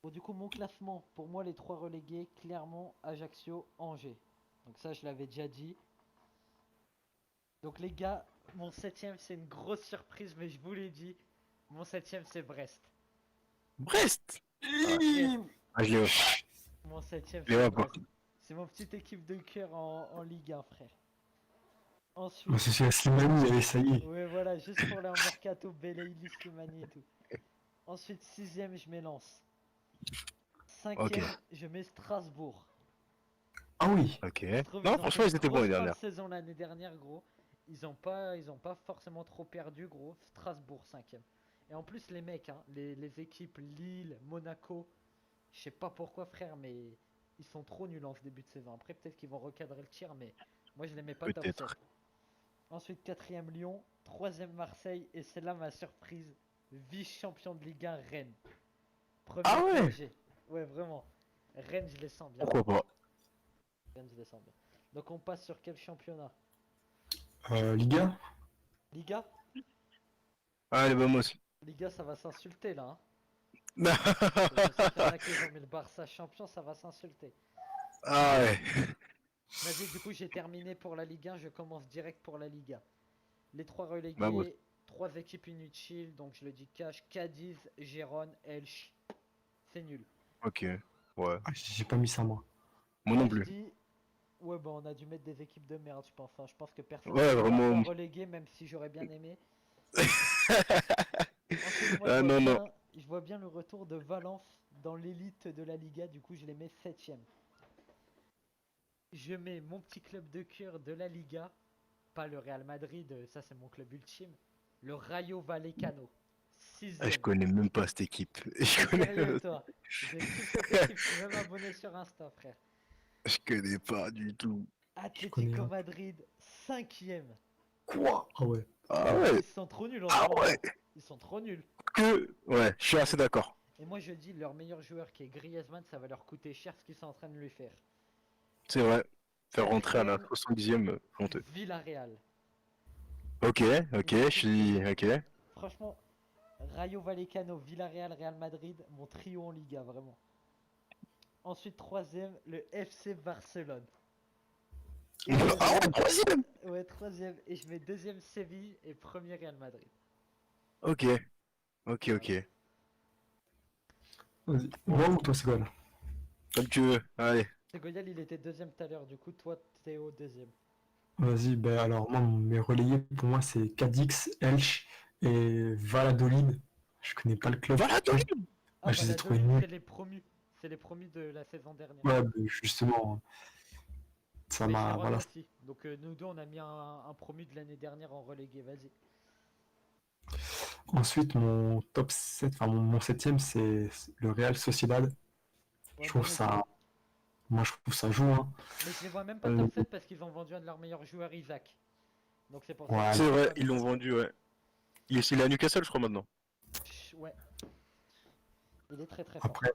Bon, du coup, mon classement, pour moi, les trois relégués, Clermont, Ajaccio, Angers. Donc ça, je l'avais déjà dit. Donc les gars, mon septième, c'est une grosse surprise, mais je vous l'ai dit. Mon septième, c'est Brest. Brest. Ouais, Brest. Ah, je l'ai Mon septième, je les c'est vois pas. Brest. C'est mon petite équipe de cœur en Ligue 1, frère. Bah, Ensuite, c'est celui à Slimani, allez, ça y est. ouais, voilà, juste pour leur mercato, Belaïli, Slimani et tout. Ensuite, sixième, je m'élance. Ok. Cinquième, je mets Strasbourg. Ah oui. Ok. Je trouve Non, qu'ils ont fait franchement, une ils étaient bons grosse les fin de dernières. saison l'année dernière, gros. Ils ont pas forcément trop perdu, gros. Strasbourg, cinquième. Et en plus, les mecs, hein, les équipes Lille, Monaco, je sais pas pourquoi, frère, mais ils sont trop nuls en ce début de saison. Après, peut-être qu'ils vont recadrer le tir, mais moi, je les mets pas top 7. Peut-être. Ensuite, quatrième Lyon, troisième Marseille, et c'est là ma surprise. Vice-champion de Ligue 1, Rennes. Premier Ah ouais. PSG. Ouais, vraiment. Rennes, je les sens bien. Pourquoi pas. Rennes, je les sens bien. Donc, on passe sur quel championnat? Liga? Liga? Allez, vamos. Liga, ça va s'insulter là, hein. Je sais qu'il y en a qui ont mis le Barça champion, ça va s'insulter. Ah ouais. Vas-y, du coup, j'ai terminé pour la Ligue 1, je commence direct pour la Liga. Les trois Vamos. relégués, trois équipes inutiles, donc je le dis cash, Cadiz, Gérone, Elche. C'est nul. Ok. Ouais. Ah, j'ai pas mis ça, moi. Moi Moi, non je plus. dis, ouais, bon, on a dû mettre des équipes de merde, je pense, hein. Je pense que personne ne Ouais, voulait voir ça vraiment. relégué, même si j'aurais bien aimé. Ensuite, moi, Ah non, non. je vois bien le retour de Valence dans l'élite de la Liga, du coup, je les mets septième. Je mets mon petit club de cœur de la Liga, pas le Real Madrid, ça c'est mon club ultime, le Rayo Vallecano, Ah, je sixième. connais même pas cette équipe. Je T'es sérieux connais. toi? Je kiffe cette équipe, je suis même abonné sur Insta, frère. Je connais pas du tout. Je connais Atlético un. Madrid, cinquième. Quoi? Ah ouais. Ah ouais. Ils sont trop nuls en ce Ah ouais. moment. Ils sont trop nuls. Que. Ouais, je suis assez d'accord. Et moi je dis, leur meilleur joueur qui est Griezmann, ça va leur coûter cher ce qu'ils sont en train de lui faire. C'est vrai. Faire rentrer à la Quatrième, 70e, honteux. Villarreal. Ok, ok, Une je équipe suis. que, Ok. franchement, Rayo Vallecano, Villarreal, Real Madrid, mon trio en Liga, vraiment. Ensuite, troisième, le FC Barcelone. Et Ah deuxième, ouais, troisième. ouais, troisième. Et je mets deuxième Séville et premier Real Madrid. Ok, ok, Voilà. ok. Vas-y. Bon, Moi ou toi, c'est quoi là? Comme tu veux. Allez. Segoyal, il était deuxième tout à l'heure. Du coup, toi, Théo, deuxième. Vas-y, ben alors moi, mes relayés, pour moi, c'est Cadix, Elche et Valladolid. Je connais pas le club. Valladolid. Ah, Ouais, je les ai trouvés Valladolid, nuls. c'est les promus. C'est les promus de la saison dernière. Ouais, ben, justement, ça Mais m'a. Gérone Voilà. aussi. Donc, nous deux, on a mis un promu de l'année dernière en relégué. Vas-y. Ensuite, mon top 7, enfin mon septième, c'est le Real Sociedad. Ouais, Je moi trouve aussi. ça. Moi, je trouve ça joue, hein. Mais je les vois même pas Euh, top 7 parce qu'ils ont vendu un de leurs meilleurs joueurs, Isaac. Donc, c'est pour ça que je ouais, les C'est mets vrai, pas ils top l'ont 7. vendu, ouais. Il est à Newcastle, je crois, maintenant. Ouais, il est très très fort. après,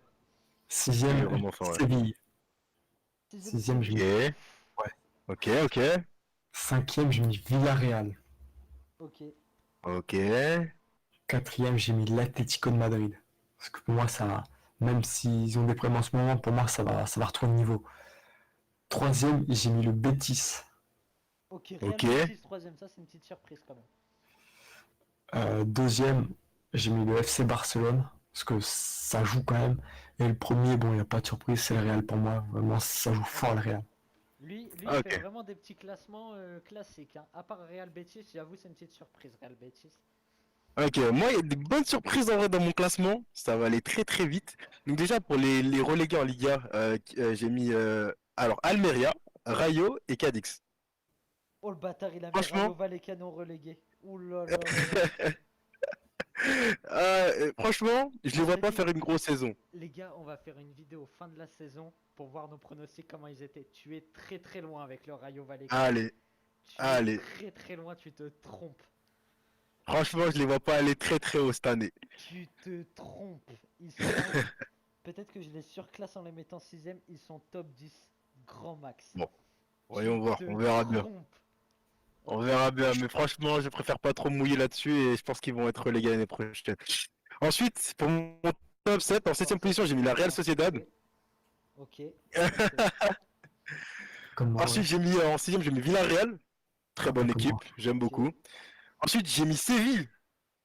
Il est sixième, vraiment fort, ouais. Séville. Sixième Sixième, je Séville. mets. Ok, Ouais. ok, ok. Cinquième, j'ai mis Villarreal. Ok. Ok. Quatrième, j'ai mis l'Atlético de Madrid. Parce que pour moi, ça, même s'ils ont des problèmes en ce moment, pour moi, ça va retrouver le niveau. Troisième, j'ai mis le Betis. Ok, Real Ok. Betis, troisième. Ça, c'est une petite surprise quand même. Deuxième, j'ai mis le FC Barcelone. Parce que ça joue quand même. Et le premier, bon, il n'y a pas de surprise, c'est le Real pour moi. Vraiment, ça joue fort le Ok. Real. Lui, il fait Ok. vraiment des petits classements classiques, hein. À part Real Betis, j'avoue, c'est une petite surprise, Real Betis. Ok, moi, il y a des bonnes surprises en vrai dans mon classement. Ça va aller très très vite. Donc déjà, pour les relégués en Liga, j'ai mis alors Almeria, Rayo et Cadix. Oh, le bâtard, il a mis Rayo Franchement, Vallecano relégué. Ouh là là là là. franchement, je Moi, les je vois te pas dis, faire une grosse saison. les gars, on va faire une vidéo fin de la saison pour voir nos pronostics, comment ils étaient. Tu es très très loin avec le Rayo Vallecano. Allez, Tu es allez. très très loin, tu te trompes. Franchement, je les vois pas aller très très haut cette année. Tu te trompes. Ils sont. Peut-être que je les surclasse en les mettant sixième. Ils sont top 10. Grand max. Bon, Tu voyons voir, te on verra bien. trompes. On verra bien, mais franchement, je préfère pas trop me mouiller là-dessus et je pense qu'ils vont être relégués l'année prochaine. Ensuite, pour mon top 7, en 7ème position, j'ai mis la Real Sociedad. Ok. Comme moi, Ensuite, ouais. j'ai mis en 6ème, j'ai mis Villarreal. Très Ah, bonne comme équipe, moi. j'aime Ok. beaucoup. Ensuite, j'ai mis Séville.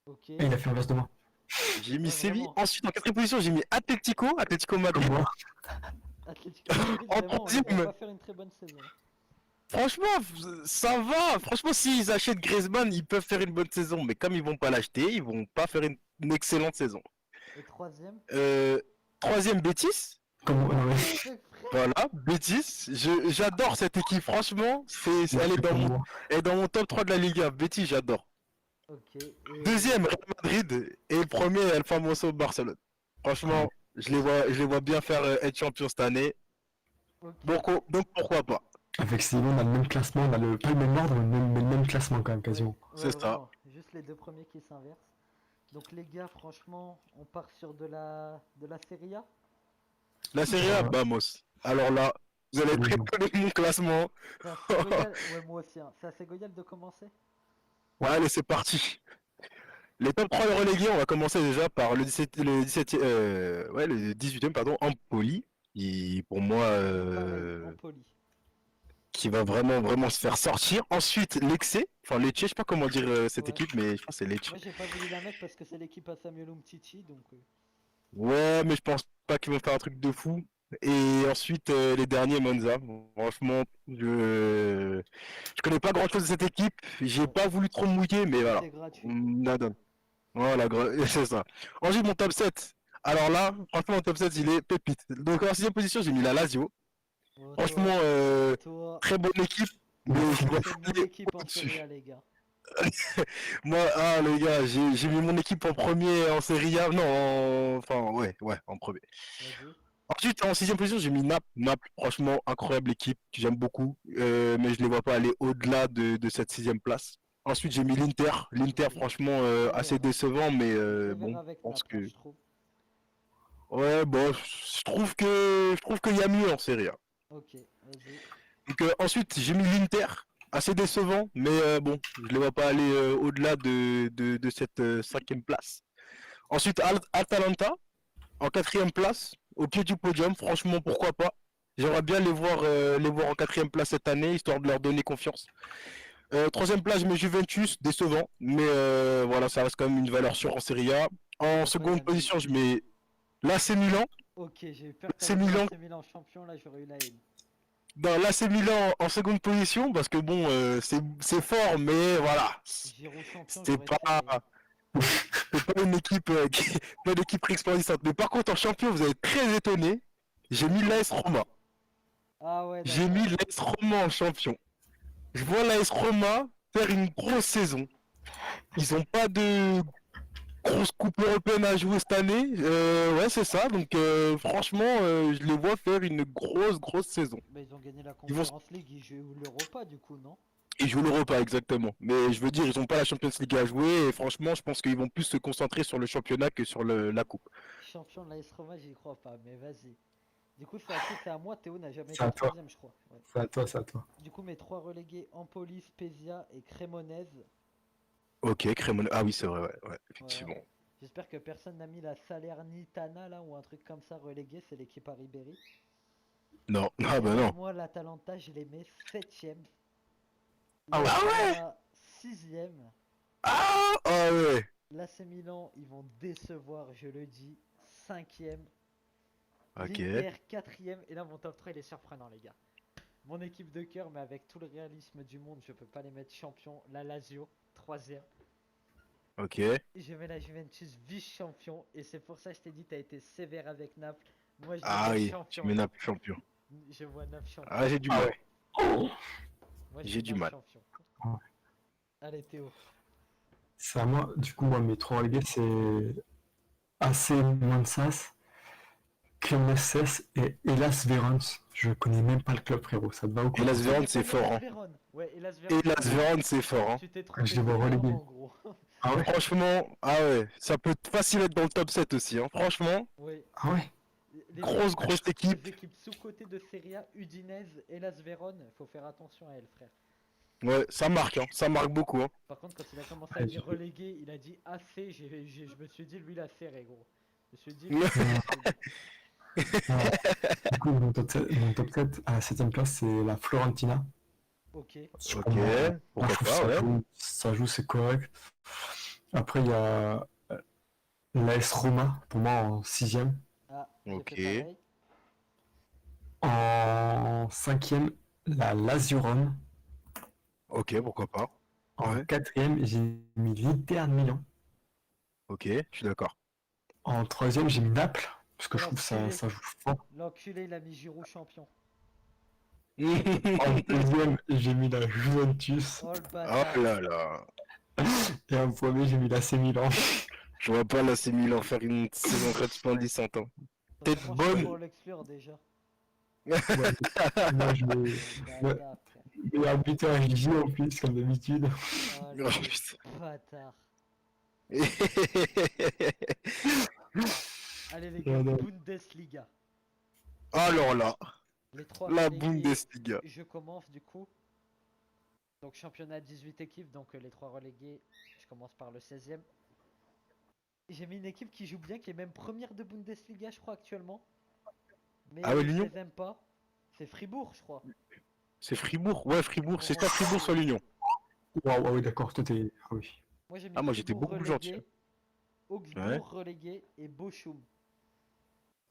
Ok. Et il a fait l'inverse de moi. J'ai mis Ouais, Séville. vraiment. Ensuite, en 4ème position, j'ai mis Atlético Comme Madrid. moi. Atlético Madrid, En vraiment, on les voit 3ème, pas faire une très bonne saison. franchement, ça va. Franchement, s'ils achètent Griezmann, ils peuvent faire une bonne saison. Mais comme ils vont pas l'acheter, ils vont pas faire une excellente saison. Et troisième? Euh, 3ème, Betis. Comme moi. Non, mais. Frère, Voilà, Betis. J'adore cette équipe. Franchement, Moi, elle est c'est comme moi. elle est dans mon top 3 de la Liga. Betis, j'adore. ok. Et Deuxième, Real Madrid. Et le premier, El Famoso Barcelone. Ah ouais. Franchement, je les vois bien faire être champion cette année. ok. Donc pourquoi pas? Avec Simon, on a le même classement, on a pas le même ordre, mais le même classement quand même, Ouais, quasiment. ouais, C'est ça. vraiment. Juste les deux premiers qui s'inversent. Donc les gars, franchement, on part sur de la Serie A. La Serie A, Ouais, vamos. Alors là, vous allez c'est être le jeu. étonné de mon classement. C'est assez goyal. Ouais, moi aussi. Hein. C'est assez goyal de commencer. Ouais, allez, c'est parti. Les top 3 relégués, on va commencer déjà par le 17, ouais, le 18e, pardon, Empoli. Pour moi, Pareil, en poli. qui va vraiment se faire sortir. Ensuite, Lecce, enfin Lecce, je sais pas comment dire cette Ouais. équipe, mais je pense que c'est Lecce. Moi, j'ai pas voulu la mettre parce que c'est l'équipe à Samuel Umtiti, donc. Ouais, mais je pense pas qu'ils vont faire un truc de fou. Et ensuite, les derniers, Monza. Franchement, je connais pas grand chose de cette équipe. J'ai Ouais. pas voulu trop me mouiller, mais voilà. C'était gratuit, quoi. Nada. Voilà, c'est ça. Ensuite, mon top 7. Alors là, franchement, mon top 7, il est pépite. Donc, en 6ème position, j'ai mis la Lazio. Oh, Franchement, toi, très bonne équipe, mais De je fou. dois c'est mon aller équipe en Serie au-dessus. A, les gars. Moi, ah les gars, j'ai mis mon équipe en premier en Serie A. Non, enfin, ouais, en premier. Vas-y. Ensuite, en 6ème position, j'ai mis Naples. Naples, franchement, incroyable équipe, que j'aime beaucoup, mais je les vois pas aller au-delà de cette 6ème place. Ensuite, j'ai mis l'Inter. L'Inter, Vas-y. franchement, assez Sévère, hein. décevant, mais Sévère bon, je avec pense Naples, hein, que... je trouve. Ouais, bon, je trouve qu'il y a mieux en Serie A. Ok, vas-y. Donc, ensuite, j'ai mis l'Inter. Assez décevant, mais bon, je les vois pas aller au-delà de cette 5ème place. Ensuite, Atalanta. En 4ème place, au pied du podium, franchement, pourquoi pas. J'aimerais bien les voir en 4ème place cette année, histoire de leur donner confiance. 3ème place, je mets Juventus, décevant, mais voilà, ça reste quand même une valeur sûre en Serie A. En Pourquoi il seconde a mis. position, je mets l'AC Milan. Ok, j'ai eu peur que l'AC t'avais mis Milan, l'AC Milan champion, là j'aurais eu la haine. dans l'AC Milan en seconde position, parce que bon, c'est fort, mais voilà, Giroud champion, c'est j'aurais pas, très la haine. c'est pas une équipe, pas une équipe resplendissante. Mais par contre, en champion, vous êtes très étonné. J'ai mis l'AS Roma. Ah ouais, J'ai mis d'accord. l'AS Roma en champion. Je vois l'AS Roma faire une grosse saison. Ils ont pas de grosse coupe européenne à jouer cette année. Ouais, c'est ça. Donc, franchement, je les vois faire une grosse saison. Bah, ils ont gagné la Ils vont, Conference League, ils jouent l'Europa du coup, non? ils jouent l'Europa exactement. Mais je veux dire, ils ont pas la Champions League à jouer. Et franchement, je pense qu'ils vont plus se concentrer sur le championnat que sur la coupe. Champion de l'AS Roma, j'y crois pas, mais vas-y. Du coup, c'est à qui? C'est à moi, Théo n'a jamais C'est été à toi. troisième, je crois. Ouais. C'est à toi, c'est à toi. Du coup, mes trois relégués, Empoli, Spezia et Cremonese. Ok, Crémone. Ah oui, c'est vrai, ouais, Voilà. effectivement. J'espère que personne n'a mis la Salernitana là ou un truc comme ça relégué, c'est l'équipe à Ribéry. Non, ah Et bah alors non. moi, l'Atalanta, je les mets 7ème. Ah La ouais, Roma, 6ème. ah ouais. L'AC Milan, ils vont décevoir, je le dis, 5ème. Ok. L'Inter, 4ème. Et là, mon top 3, il est surprenant, les gars. Mon équipe de cœur, mais avec tout le réalisme du monde, je peux pas les mettre champions. La Lazio, 3ème. Ok. Je mets la Juventus vice-champion. Et c'est pour ça que je t'ai dit, t'as été sévère avec Naples. Moi, je les Ah vois oui, tu champions, mets Naples. Naples champion. Je vois Naples champion. Ah, j'ai du Ah mal. ouais. Oh. Moi, je J'ai vois du Naples mal. champion. Ouais. Allez, Théo. C'est à moi. Du coup, moi, mes trois relégués, c'est AC Mansas, Cremonese et Hellas Vérone. Je connais même pas le club, frérot. Ça te va ou Et quoi? Las Tu Vérone, connais c'est pas fort, Hellas hein. Vérone? Ouais, Hellas Et Vérone, Las Vérone, c'est fort, hein. tu t'es Je trompé les vois relégués. sévèrement, gros. Ah ouais? Franchement, ah ouais, ça peut facile être dans le top 7 aussi, hein. Franchement, Oui. Ah ouais? Les grosse, équipes, grosse équipe. les équipes sous-cotées de Serie A, Udinese, Hellas Vérone, faut faire attention à elles, frère. Ouais, ça marque, hein. Ça marque beaucoup, hein. Par contre, quand il a commencé à Ouais, dire relégué, il a dit AC, je me suis dit, lui, il a serré, gros. Je me suis dit, Non, du coup, mon top 7 à la 7ème place, c'est la Florentina. ok. Je Ok, trouve, moi, je pourquoi trouve pas, ouais. ça joue, c'est correct. Après, il y a l'AS Roma, pour moi, en 6ème. Ah, j'ai Ok, fait pareil. En 5ème, la Lazio Rome. ok, pourquoi pas. En Ouais, 4ème, j'ai mis l'Inter de Milan. ok, je suis d'accord. En 3ème, j'ai mis Naples, parce que Oh je trouve ça, l'enculé. ça joue fort. L'enculé, il a mis Giroud champion. En 2ème, j'ai mis la Juventus. Oh le Oh bâtard. là là. Et en premier, j'ai mis l'AC Milan. Je vois pas l'AC Milan faire une saison resplendissante. Hein. Tête Vraiment, je suis bonne. pour l'exclure déjà. Ouais, moi, je mets, ouais, Bâtard, frère. meilleur buteur à Gigi en plus, comme d'habitude. Oh Oh, le putain. bâtard. Allez les gars, Non, non. Bundesliga. Alors là, Les trois la relégués, Bundesliga. je commence du coup. Donc championnat 18 équipes, donc les trois relégués, je commence par le 16e. J'ai mis une équipe qui joue bien, qui est même première de Bundesliga, je crois, actuellement. Ah ouais, Mais je l'Union? les aime pas. C'est Fribourg, je crois. C'est Fribourg? Ouais, Fribourg. C'est soit Fribourg, soit Oh. l'Union. Waouh, ah oui, d'accord, toi t'es. Ah oui. Moi j'ai mis Ah, moi j'étais Fribourg beaucoup plus gentil. relégué, Ouais, Augsbourg relégué et Bochum.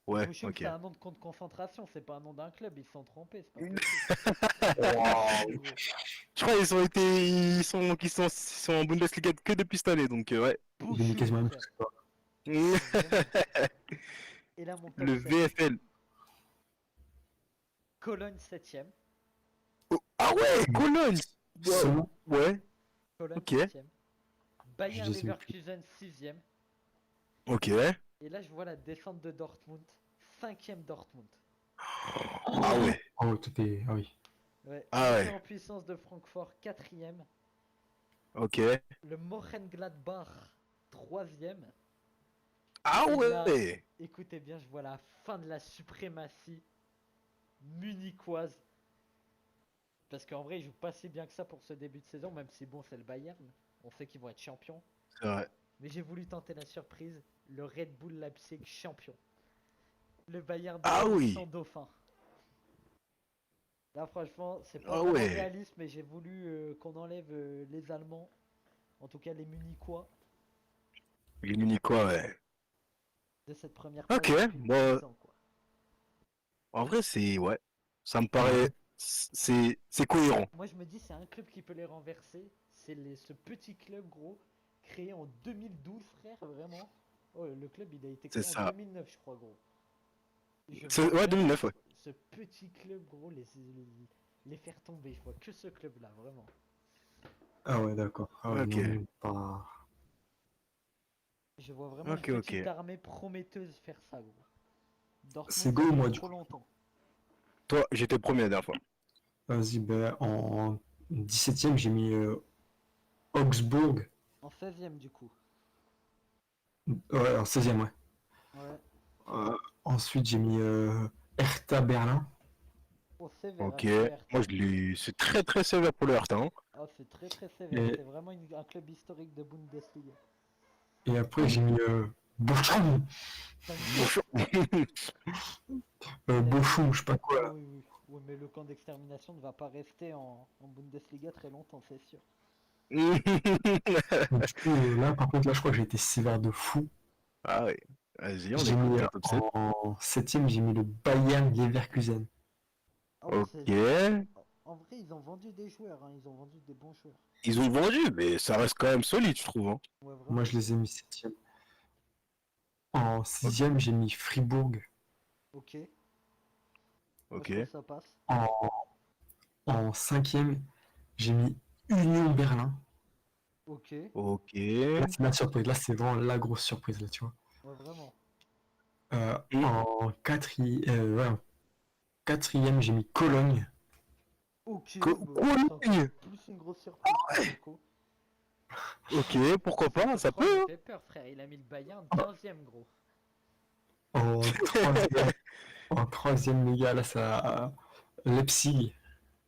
Et ouais, Bochum, ok. c'est un nom de compte concentration, c'est pas un nom d'un club, ils se sont trompés, c'est pas Je possible. Waouh. crois qu'ils ont été. Ils sont en Bundesliga que depuis cette année, donc ouais. J'ai mis Bochum, quasiment la même frère. chose que toi. Vraiment. Et là, mon top Le 7. VFL. Cologne 7ème. Oh, ah ouais, Cologne! Ouais, Seulement, ouais, Cologne ok, 7ème. je Bayern les ai mis plus. Leverkusen 6ème. ok. Et là, je vois la descente de Dortmund. 5ème Dortmund. Ah ouais, Ah ouais, toi t'es. Ah oui. Ouais. ah Montée ouais, en puissance de Francfort 4ème. ok. Le Mönchengladbach 3ème. Ah Et là, ouais! écoutez bien, je vois la fin de la suprématie munichoise. Parce qu'en vrai, ils jouent pas si bien que ça pour ce début de saison, même si bon, c'est le Bayern. On sait qu'ils vont être champions. C'est vrai. Mais j'ai voulu tenter la surprise. Le Red Bull Leipzig champion. Le Bayern de Ah Munich oui! sans dauphin. Là, franchement, c'est pas Ah vraiment ouais! réaliste, mais j'ai voulu qu'on enlève les Allemands. En tout cas, les Munichois Les Munichois, ouais. de cette première place Ok, depuis bon, 10 ans, quoi. en vrai, c'est. Ouais. Ça me Ouais. paraît. C'est cohérent. Moi, je me dis, c'est un club qui peut les renverser. C'est ce petit club, gros, créé en 2012, frère, vraiment. Oh, le club, il a été C'est créé en ça. 2009, je crois, gros. Je C'est- vois Ouais, vraiment 2009, ouais. ce petit club, gros, les faire tomber. Je vois que ce club-là, vraiment. Ah ouais, d'accord. Ah ouais, Ok, non, pas. Je vois vraiment une ok, ok. petite armée prometteuse faire ça, gros. Dortmund, C'est ça go, fait moi, du trop coup. longtemps. Toi, j'étais premier la dernière fois. Vas-y, ben, en 17ème, j'ai mis Augsbourg. En 16ème, du coup. Ouais, en 16ème, ouais. Ouais. Ensuite, j'ai mis Hertha Berlin. Oh, sévère, Ok. hein, pour le Moi, Hertha. C'est très très sévère pour le Hertha. Hein. Ah, c'est très très sévère. Et, C'est vraiment un club historique de Bundesliga. et après, j'ai mis Bochum. T'as mis quoi? Bonjour. Bochum, je sais pas Ah quoi. oui, oui. Oui, mais le camp d'extermination ne va pas rester en Bundesliga très longtemps, c'est sûr. Donc, du coup, là, par contre, là, je crois que j'ai été sévère de fou. Ah ouais. Vas-y, on J'ai écoute mis ton top 7. en 7ème, j'ai mis le Bayern Leverkusen. Ah ouais, Ok. en vrai, ils ont vendu des joueurs, hein. Ils ont vendu des bons joueurs. Ils ont vendu, mais ça reste quand même solide, je trouve. Hein. Ouais, Moi, vraiment. je les ai mis 7ème. En Ok. 6ème, j'ai mis Fribourg. Ok. Moi, Ok. je trouve que ça passe. En 5ème, j'ai mis Union Berlin. Ok. Ok. Là, c'est ma surprise. Là, c'est vraiment la grosse surprise, là, tu vois. Ouais, vraiment. Et- En 4ème, j'ai mis Cologne. Ok. C'est encore Cologne. plus une grosse surprise pour le coup. Ok, pourquoi Ce pas, top ça 3 me peut. fait peur, frère. Il a mis le Bayern 15ème, gros. En 3ème, en 3ème, les gars, là, ça. Leipzig.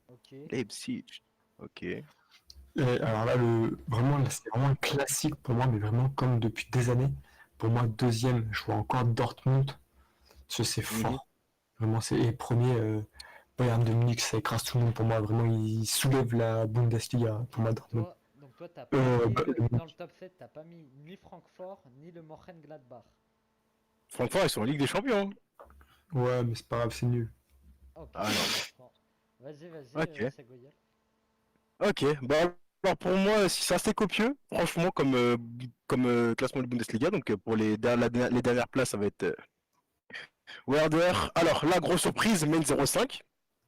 Ok. Leipzig. Ok. Et alors là, vraiment, là, c'est vraiment un classique pour moi, mais vraiment comme depuis des années. Pour moi, deuxième, je vois encore Dortmund. C'est fort. Vraiment, c'est et premier, Bayern de Munich, ça écrase tout le monde. Pour moi, vraiment, il soulève la Bundesliga. Pour moi, Dortmund. Donc toi, t'as pas mis Bah, dans le top 7, t'as pas mis ni Francfort ni le Mönchengladbach. Francfort, ils sont en Ligue des Champions. ouais, mais c'est pas grave, c'est nul. Ok, Ah non. d'accord. Vas-y, Ok. Segoyel. Ok, bah alors pour moi, si c'est assez copieux, franchement, comme classement de Bundesliga, donc pour les dernières places, ça va être Werder. Alors, la grosse surprise, Mainz 05.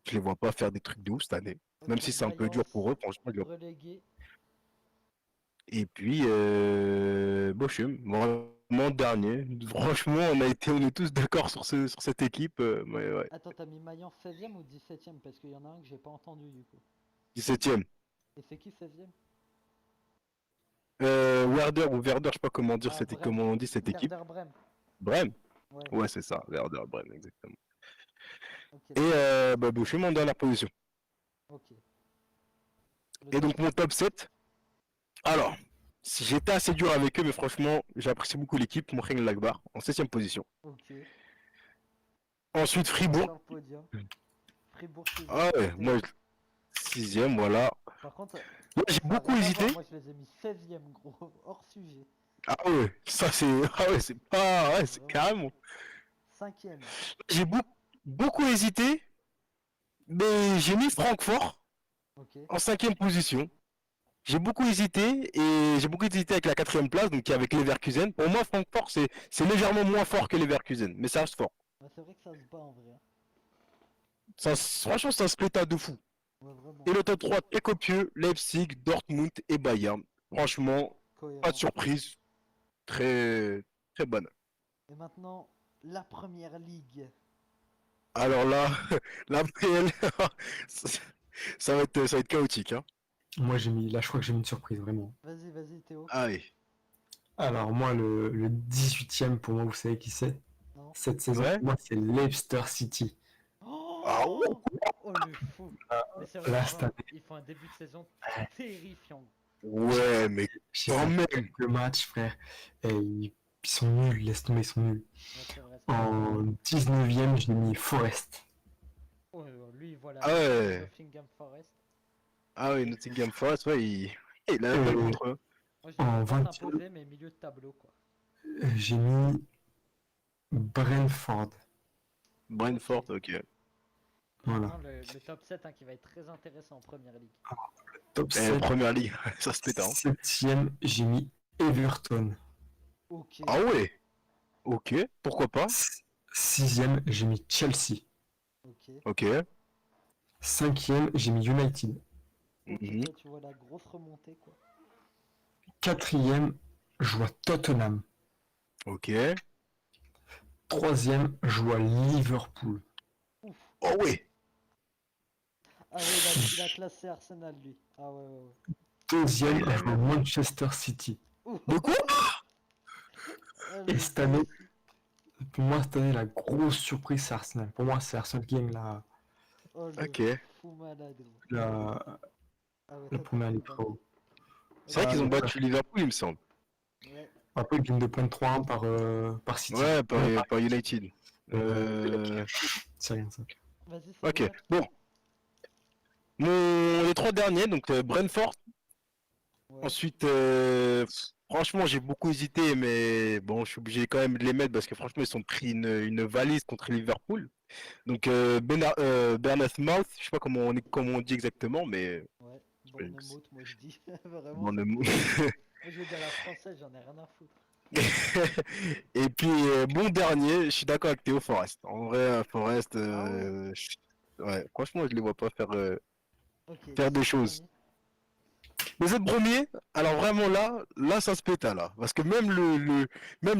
Je les vois pas faire des trucs de ouf cette année, même Ok, si c'est un peu dur Mayence, pour eux, franchement. relégué. Et puis, Bochum, vraiment dernier. Franchement, on est tous d'accord sur cette équipe. Ouais. Attends, t'as mis Mayence 16ème ou 17ème? Parce qu'il y en a un que j'ai pas entendu du coup. 17e. Et c'est qui 16ème? Werder ou Werder, je sais pas comment dire, Ah, Brême. comment on dit cette équipe. Werder Brême. Brême. Ouais, Ouais, c'est ça, Werder Brême, exactement. ok, Et d'accord. bah, Bochum en dernière position. Ok. Le Et top donc mon top 7. Alors, si j'étais assez dur avec eux, mais franchement, j'apprécie beaucoup l'équipe. Mönchengladbach en 7ème position. Ok. Ensuite, Fribourg. Sur le podium. Fribourg 6ème. Ah ouais, moi, 6ème, voilà. Par contre, Là, j'ai ça a beaucoup rien à hésité. voir. Moi, je les ai mis 16ème, gros. Hors sujet. Ah ouais, ça c'est. Ah ouais, c'est pas. Ouais, c'est Vraiment. carrément. 5ème. J'ai beaucoup hésité, mais j'ai mis Francfort Ok. en 5ème position. J'ai beaucoup hésité et j'ai beaucoup hésité avec la 4ème place, donc avec Leverkusen. Pour moi, Francfort c'est légèrement moins fort que Leverkusen, mais ça reste fort. Ouais, c'est vrai que ça se bat en vrai. Franchement, ça se péta de fou. Ouais, vraiment. Et le top 3, très copieux, Leipzig, Dortmund et Bayern. Franchement, pas de Cohérent. surprise, très très bonne. Et maintenant, la première ligue. Alors là, la PL, ça, ça va être chaotique, hein. Moi, là, je crois que j'ai mis une surprise, vraiment. Vas-y, Théo. Allez. Alors, moi, le 18e, pour moi, vous savez qui c'est? Non. Cette saison, Ouais. pour moi, c'est Leicester City. Ah ouais. Oh le fou. Mais c'est vrai, Là, qu'ils cette année, ils font un début de saison terrifiant. Ouais, mais j'ai quand fait même. quelques matchs, frère. Et ils sont nuls, laisse tomber, ils sont nuls. Ouais, c'est vrai. C'est vrai. En 19e, je l'ai mis Forest. Oh, lui, voilà. Ah ouais. Nottingham Forest. Ah ouais, Nottingham Forest, ouais, il a la balle contre eux. Moi, je les En vois pas 20e, s'imposer, mais milieu de tableau, quoi. j'ai mis Brentford. Brentford, ok. Voilà. Maintenant, le top 7 hein, qui va être très intéressant en première ligue. Top Et 7. première ligue, ça se pète, hein. 7e, j'ai mis Everton. Ok. Ah ouais. Ok, pourquoi pas. 6e, j'ai mis Chelsea. Ok. Ok. 5e, j'ai mis United. Ok, Mhm. toi, tu vois la grosse remontée, quoi. 4e, je vois Tottenham. Ok. 3e, je vois Liverpool. Ouf. Oh ouais. Ah ouais, il a classé Arsenal, lui. Ah ouais. 2e, Il a je vois Manchester City. Ouf. De quoi? Ah, Et le cette année, DSI. pour moi, cette année, la grosse surprise, c'est Arsenal. Pour moi, c'est Arsenal qui gagne Oh, le Ok. fou malade, gros. la, Ah ouais, la toi, t'as première fait une ligue. bonne. Frérot. C'est vrai Ok. qu'ils ont battu Liverpool, il me semble. Ouais. Après, ils viennent de prendre 3-1 par City. Ouais, Non, par United. Euh, c'est rien ça. Vas-y, c'est Ok, Goya. bon. Les trois derniers, donc Brentford. Ouais. Ensuite, franchement, j'ai beaucoup hésité, mais bon, je suis obligé quand même de les mettre parce que franchement, ils ont pris une valise contre Liverpool. Donc, Bournemouth, je sais pas comment on dit exactement, mais Ouais. Bournemouth, moi je dis. Vraiment, c'est Bournemouth. Bournemouth. Moi je vais dire la française, j'en ai rien à foutre. Et puis, bon dernier, je suis d'accord avec Théo Forest. En vrai, Forest, Ah ouais. ouais, franchement, je les vois pas Ok, faire les des 7 choses. premiers. Les autres premiers, alors vraiment là, ça se péta là. Parce que même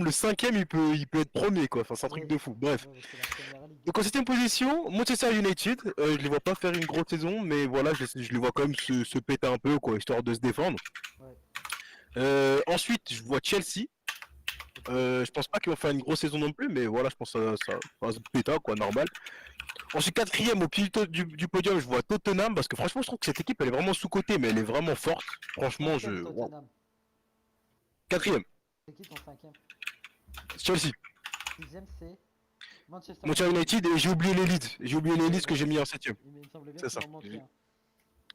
le cinquième, il peut être premier quoi. Enfin, c'est un truc Ouais, de fou. Bref. ouais, c'est la première ligue. Donc en septième position, Manchester United. Je les vois pas faire une grosse saison, mais voilà, je les vois quand même se péter un peu quoi, histoire de se défendre. Ouais. Ensuite, je vois Chelsea. Je pense pas qu'ils vont faire une grosse saison non plus, mais voilà, je pense que ça va se péter quoi, normal. Ensuite, quatrième au pied du podium, je vois Tottenham parce que franchement, je trouve que cette équipe elle est vraiment sous-cotée, mais elle est vraiment forte. Franchement, Cinquième wow. Tottenham. Quatrième. C'est qui ton cinquième? Chelsea. 6ème c'est Manchester Manchester United et j'ai oublié les Leeds. J'ai oublié les Leeds que j'ai mis en 7ème. Il me semble bien C'est qu'il ça. en manquait un.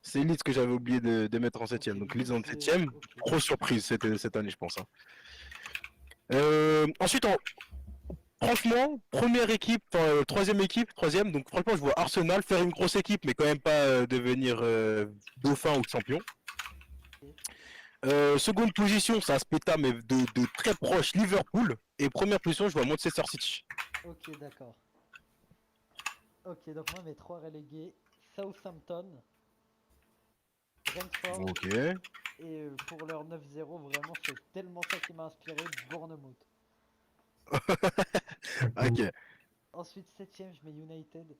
C'est Leeds que j'avais oublié de mettre en Ok, 7ème. Donc Leeds Leeds, en 7ème. ok. Grosse surprise cette année, je pense. Hein. Ensuite, franchement, première équipe, troisième équipe, troisième. Donc franchement, je vois Arsenal faire une grosse équipe, mais quand même pas devenir dauphin ou champion. Seconde position, ça se péta, mais de très proche, Liverpool. Et première position, je vois Manchester City. Ok, d'accord. Ok, donc moi mes 3 relégués, Southampton, Brentford, Ok. et pour leur 9-0, vraiment c'est tellement ça qui m'a inspiré, Bournemouth. Ok. Ensuite 7ème, je mets United.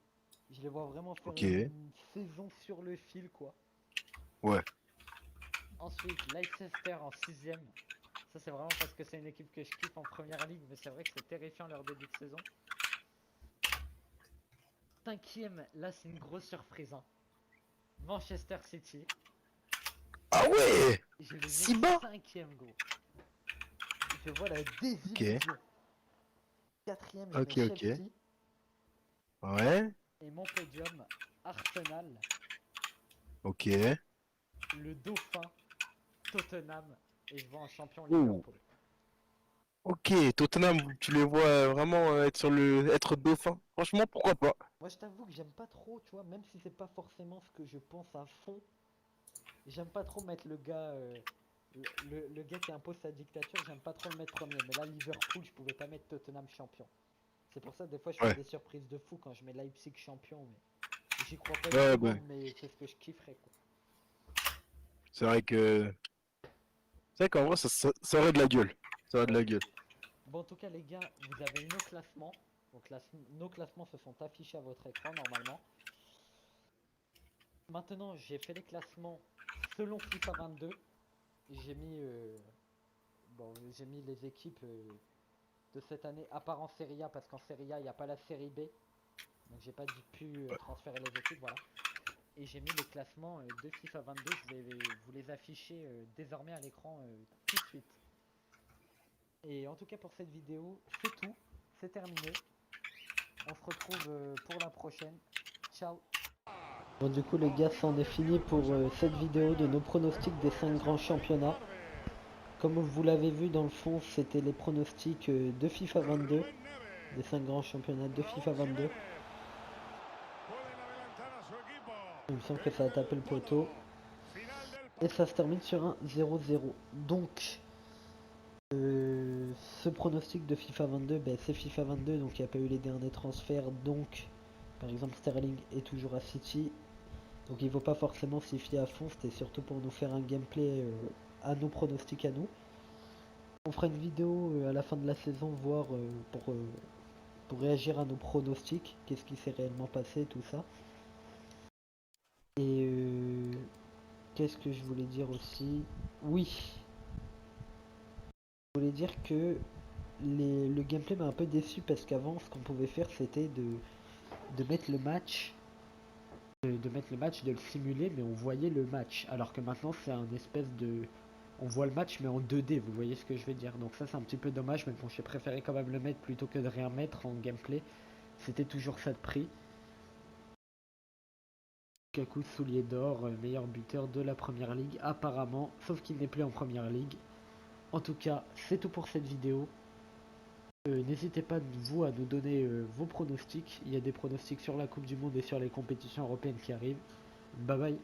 Je les vois vraiment faire Ok. une saison sur le fil quoi. Ouais. Ensuite Leicester en 6ème. Ça c'est vraiment parce que c'est une équipe que je kiffe en première ligue, mais c'est vrai que c'est terrifiant leur début de saison. 5ème, là c'est une grosse surprise. Hein. Manchester City. Ah ouais. Je les Si mets bas. 5ème gros. Je vois la Ok. désillusion. 4ème, je mets Ok, ok. Chelsea. Ouais. Et mon podium, Arsenal, Ok. le Dauphin, Tottenham. Et je vois un champion Ouh. Liverpool. Ok, Tottenham, tu les vois vraiment être dauphin. Franchement, pourquoi pas. Moi je t'avoue que j'aime pas trop, tu vois, même si c'est pas forcément ce que je pense à fond, j'aime pas trop mettre le gars, le gars qui impose sa dictature, j'aime pas trop le mettre premier. Mais là, Liverpool, je pouvais pas mettre Tottenham champion. C'est pour ça, des fois, je fais Ouais. des surprises de fou quand je mets Leipzig champion. Mais j'y crois pas une Ouais, bah, seconde, mais c'est ce que je kifferais, quoi. c'est vrai que. C'est vrai qu'en vrai, ça aurait de la gueule. Ça aurait de Ouais. la gueule. Bon, en tout cas, les gars, vous avez nos classements. Donc, nos classements se sont affichés à votre écran, normalement. Maintenant, j'ai fait les classements selon FIFA 22. J'ai mis, bon, j'ai mis les équipes de cette année, à part en Serie A, parce qu'en Serie A, il n'y a pas la Série B. Donc, j'ai pas pu transférer les équipes, voilà. Et j'ai mis les classements de FIFA 22. Je vais vous les afficher désormais à l'écran tout de suite. Et en tout cas, pour cette vidéo, c'est tout. C'est terminé. On se retrouve pour la prochaine. Ciao. Bon, du coup, les gars, c'en est fini pour cette vidéo de nos pronostics des 5 grands championnats. Comme vous l'avez vu dans le fond, c'était les pronostics de FIFA 22, des 5 grands championnats de FIFA 22. Il me semble que ça a tapé le poteau. Et ça se termine sur un 0-0. Donc, ce pronostic de FIFA 22, ben, c'est FIFA 22, donc il n'y a pas eu les derniers transferts. Donc, par exemple, Sterling est toujours à City. Donc il ne faut pas forcément s'y fier à fond, c'était surtout pour nous faire un gameplay à nos pronostics à nous. On fera une vidéo à la fin de la saison, voir pour réagir à nos pronostics, qu'est-ce qui s'est réellement passé, tout ça. Et qu'est-ce que je voulais dire aussi? Oui, je voulais dire que le gameplay m'a un peu déçu parce qu'avant ce qu'on pouvait faire c'était de mettre le match, de le simuler, mais on voyait le match. Alors que maintenant c'est un espèce de... On voit le match mais en 2D, vous voyez ce que je veux dire. Donc ça c'est un petit peu dommage, mais bon j'ai préféré quand même le mettre plutôt que de rien mettre en gameplay. C'était toujours ça de prix. Lukaku, soulier d'or, meilleur buteur de la première ligue apparemment, sauf qu'il n'est plus en première ligue. En tout cas, c'est tout pour cette vidéo. N'hésitez pas vous à nous donner vos pronostics. Il y a des pronostics sur la Coupe du Monde et sur les compétitions européennes qui arrivent. Bye bye.